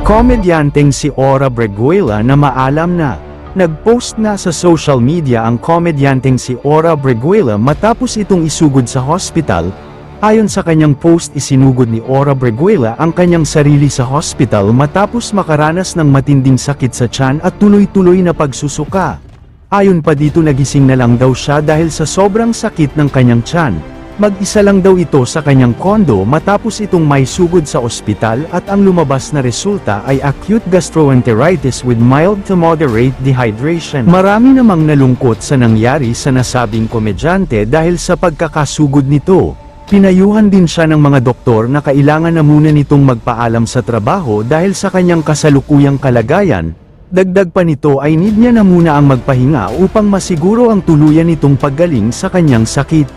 Komedyanteng si Ora Breguela na maalam na. Nag-post na sa social media ang komedyanteng si Ora Breguela matapos itong isugod sa hospital. Ayon sa kanyang post, isinugod ni Ora Breguela ang kanyang sarili sa hospital matapos makaranas ng matinding sakit sa tiyan at tuloy-tuloy na pagsusuka. Ayon pa dito, nagising na lang daw siya dahil sa sobrang sakit ng kanyang tiyan. Mag-isa lang daw ito sa kanyang kondo matapos itong may sugod sa ospital at ang lumabas na resulta ay acute gastroenteritis with mild to moderate dehydration. Marami namang nalungkot sa nangyari sa nasabing komedyante dahil sa pagkakasugod nito. Pinayuhan din siya ng mga doktor na kailangan na muna nitong magpaalam sa trabaho dahil sa kanyang kasalukuyang kalagayan. Dagdag pa nito ay need niya na muna ang magpahinga upang masiguro ang tuluyan nitong paggaling sa kanyang sakit.